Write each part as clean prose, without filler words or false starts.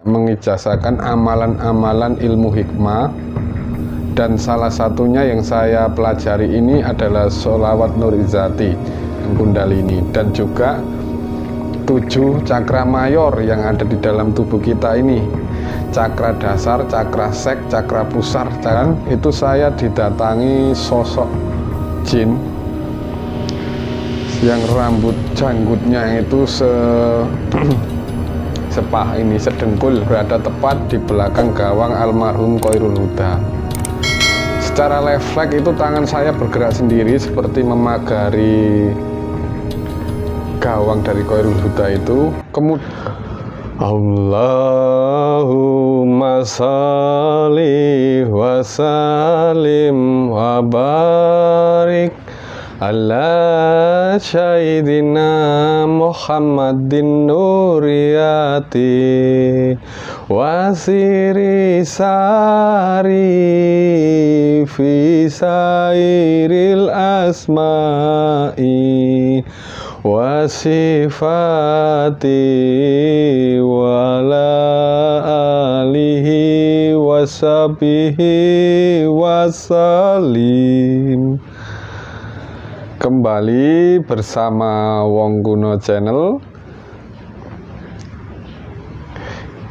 mengijazakan amalan-amalan ilmu hikmah, dan salah satunya yang saya pelajari ini adalah sholawat Nur Izzati Kundalini, dan juga 7 cakra mayor yang ada di dalam tubuh kita ini, cakra dasar, cakra sek, cakra pusar. Dan itu saya didatangi sosok jin yang rambut janggutnya itu sepah ini, sedengkul, berada tepat di belakang gawang almarhum Khairul Huda. Secara refleks itu tangan saya bergerak sendiri seperti memagari gawang dari Khairul Huda itu. Kemudian Allahumma sholli wa sallim wa barik ala Sayyidina Muhammadin nuriyati wasiri sari fi sairil asma'i wasifati wala alihi washabihi wasalim. Kembali bersama Wong Kuno Channel.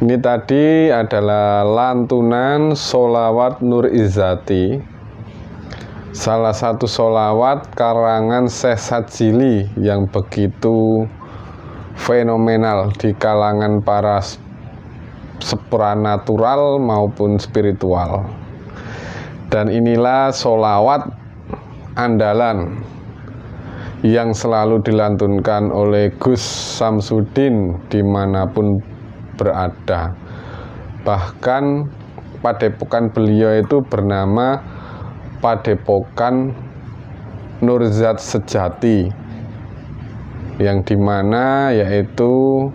Ini tadi adalah lantunan sholawat Nur Izzati, salah satu sholawat karangan Syekh Sadzili yang begitu fenomenal di kalangan para supranatural maupun spiritual. Dan inilah sholawat andalan yang selalu dilantunkan oleh Gus Samsudin dimanapun berada. Bahkan padepokan beliau itu bernama Padepokan Nurzat Sejati, yang dimana yaitu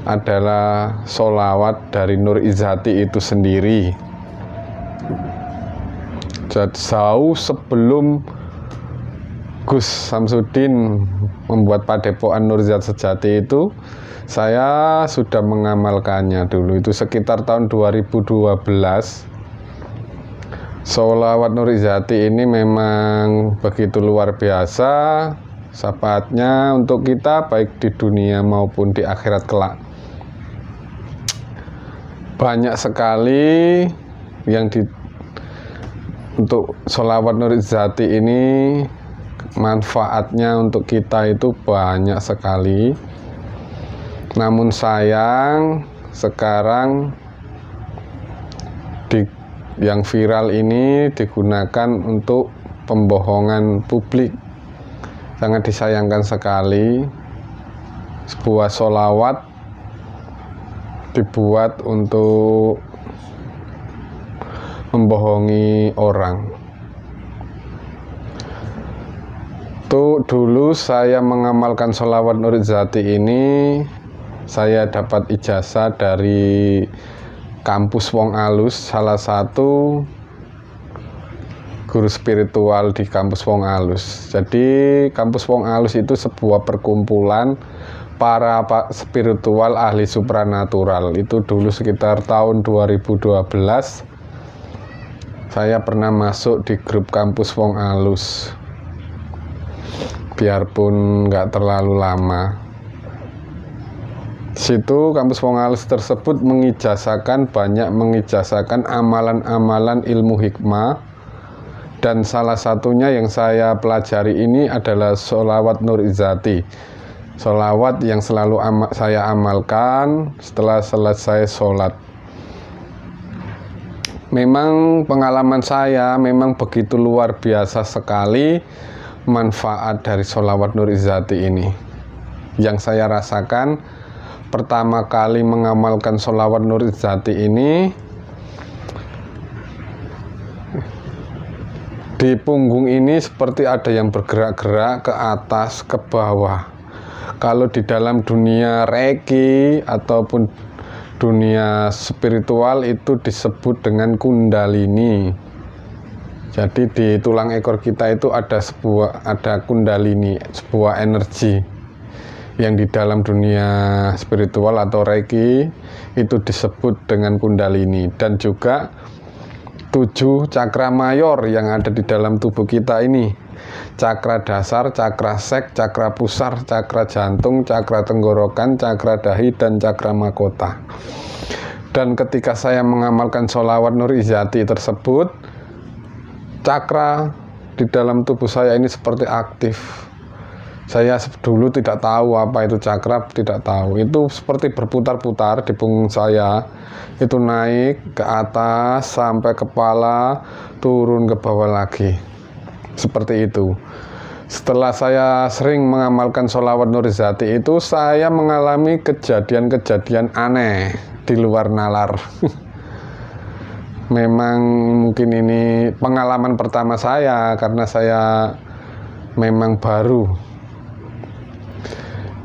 adalah sholawat dari Nur Izzati itu sendiri. Jauh sebelum Gus Samsudin membuat Padepokan Nurzat Sejati itu, saya sudah mengamalkannya dulu, itu sekitar tahun 2012. Sholawat Nur Izzati ini memang begitu luar biasa syafaatnya untuk kita, baik di dunia maupun di akhirat kelak. Banyak sekali yang untuk sholawat Nur Izzati ini manfaatnya untuk kita itu banyak sekali. Namun sayang sekarang yang viral ini digunakan untuk pembohongan publik. Sangat disayangkan sekali sebuah sholawat dibuat untuk membohongi orang. Tuh, dulu saya mengamalkan sholawat Nur Izzati ini, saya dapat ijazah dari kampus Wong Alus, salah satu guru spiritual di kampus Wong Alus. Jadi kampus Wong Alus itu sebuah perkumpulan para spiritual ahli supranatural. Itu dulu sekitar tahun 2012 saya pernah masuk di grup kampus Wong Alus, biarpun nggak terlalu lama. Situ kampus Wong Alus tersebut banyak mengijazakan amalan-amalan ilmu hikmah, dan salah satunya yang saya pelajari ini adalah sholawat Nur Izzati, sholawat yang selalu saya amalkan setelah selesai sholat. Memang pengalaman saya memang begitu luar biasa sekali manfaat dari sholawat Nur Izzati ini. Yang saya rasakan pertama kali mengamalkan sholawat Nur Izzati ini, di punggung ini seperti ada yang bergerak-gerak ke atas, ke bawah. Kalau di dalam dunia reiki ataupun dunia spiritual itu disebut dengan kundalini. Jadi di tulang ekor kita itu ada kundalini, sebuah energi yang di dalam dunia spiritual atau Reiki itu disebut dengan Kundalini, dan juga 7 cakra mayor yang ada di dalam tubuh kita ini: cakra dasar, cakra sek, cakra pusar, cakra jantung, cakra tenggorokan, cakra dahi, dan cakra mahkota. Dan ketika saya mengamalkan sholawat Nur Izzati tersebut, cakra di dalam tubuh saya ini seperti aktif. Saya dulu tidak tahu apa itu cakra, tidak tahu. Itu seperti berputar-putar di punggung saya. Itu naik ke atas sampai kepala, turun ke bawah lagi. Seperti itu. Setelah saya sering mengamalkan sholawat Nur Izzati itu, saya mengalami kejadian-kejadian aneh di luar nalar. Memang mungkin ini pengalaman pertama saya, karena saya memang baru.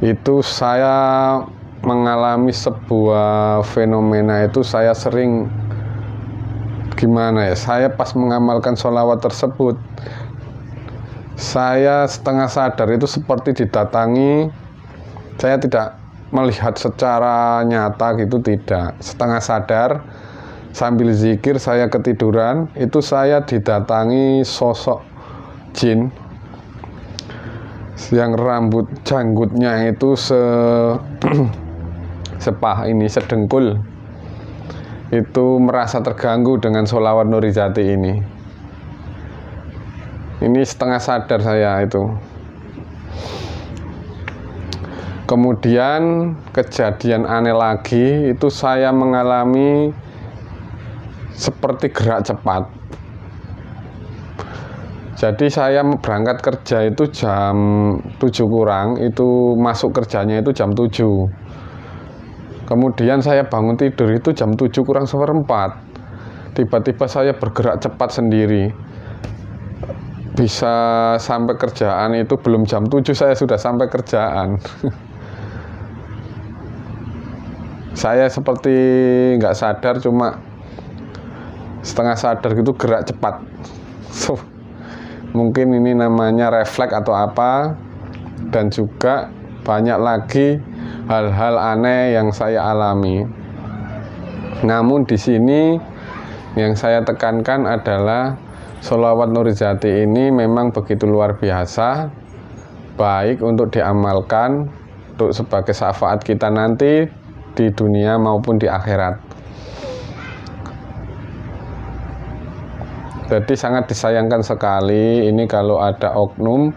Itu saya mengalami sebuah fenomena itu, saya sering gimana ya, saya pas mengamalkan sholawat tersebut, saya setengah sadar itu seperti didatangi. Saya tidak melihat secara nyata gitu, tidak, setengah sadar sambil zikir saya ketiduran, itu saya didatangi sosok jin yang rambut janggutnya itu sedengkul. Itu merasa terganggu dengan sholawat Nur Izzati ini. Ini setengah sadar saya itu. Kemudian kejadian aneh lagi itu, saya mengalami seperti gerak cepat. Jadi saya berangkat kerja itu jam 7 kurang, itu masuk kerjanya itu jam 7. Kemudian saya bangun tidur itu jam 7 kurang seperempat. Tiba-tiba saya bergerak cepat sendiri. Bisa sampai kerjaan itu belum jam 7 saya sudah sampai kerjaan. Saya seperti nggak sadar, cuma setengah sadar gitu gerak cepat. Mungkin ini namanya refleks atau apa. Dan juga banyak lagi hal-hal aneh yang saya alami. Namun di sini yang saya tekankan adalah sholawat Nur Izzati ini memang begitu luar biasa, baik untuk diamalkan untuk sebagai syafaat kita nanti di dunia maupun di akhirat. Jadi sangat disayangkan sekali ini kalau ada oknum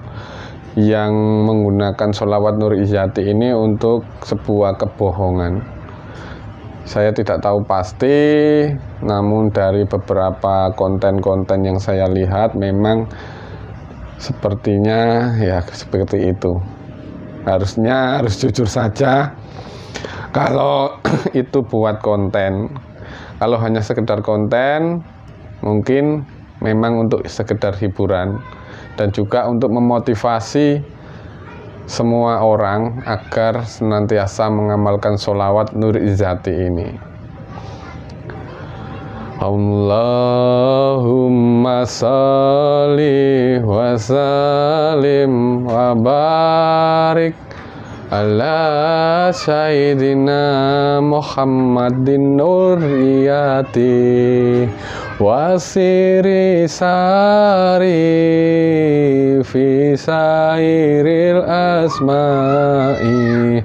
yang menggunakan sholawat Nur Izzati ini untuk sebuah kebohongan. Saya tidak tahu pasti, namun dari beberapa konten-konten yang saya lihat memang sepertinya ya seperti itu. Harusnya harus jujur saja kalau itu buat konten. Kalau hanya sekedar konten, mungkin memang untuk sekedar hiburan, dan juga untuk memotivasi semua orang agar senantiasa mengamalkan sholawat Nur Izzati ini. Allahumma sholli wa sallim wa barik ala sayyidina Muhammadin Nur Izzati wasiri sari fi sairil asma'i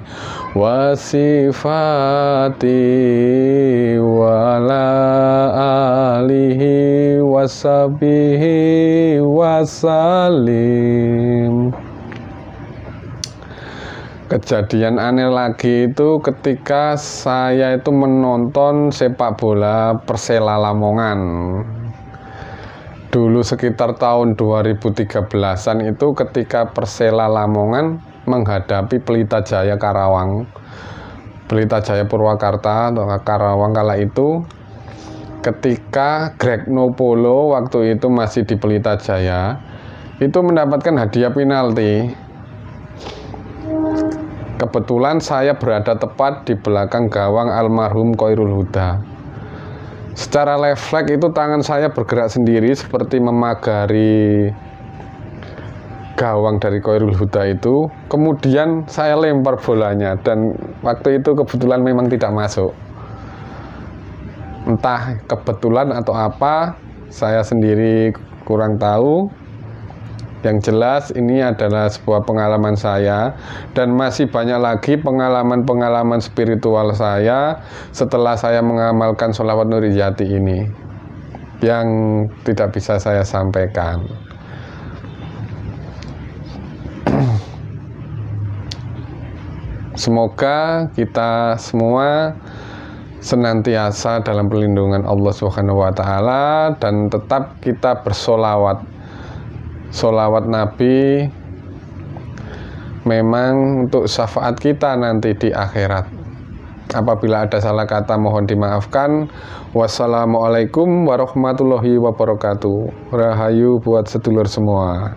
wasifati wala alihi wasabihi wasalim. Kejadian aneh lagi itu ketika saya itu menonton sepak bola Persela Lamongan. Dulu sekitar tahun 2013-an itu ketika Persela Lamongan menghadapi Pelita Jaya Karawang. Pelita Jaya Purwakarta atau Karawang kala itu, ketika Greg Nopolo waktu itu masih di Pelita Jaya, itu mendapatkan hadiah penalti. Kebetulan saya berada tepat di belakang gawang almarhum Khairul Huda. Secara refleks itu tangan saya bergerak sendiri seperti memagari gawang dari Khairul Huda itu, kemudian saya lempar bolanya, dan waktu itu kebetulan memang tidak masuk. Entah kebetulan atau apa, saya sendiri kurang tahu. Yang jelas ini adalah sebuah pengalaman saya, dan masih banyak lagi pengalaman-pengalaman spiritual saya setelah saya mengamalkan sholawat Nurijati ini yang tidak bisa saya sampaikan. Semoga kita semua senantiasa dalam perlindungan Allah Subhanahu wa Ta'ala, dan tetap kita bersolawat. Solawat Nabi memang untuk syafaat kita nanti di akhirat. Apabila ada salah kata mohon dimaafkan. Wassalamualaikum warahmatullahi wabarakatuh. Rahayu buat sedulur semua.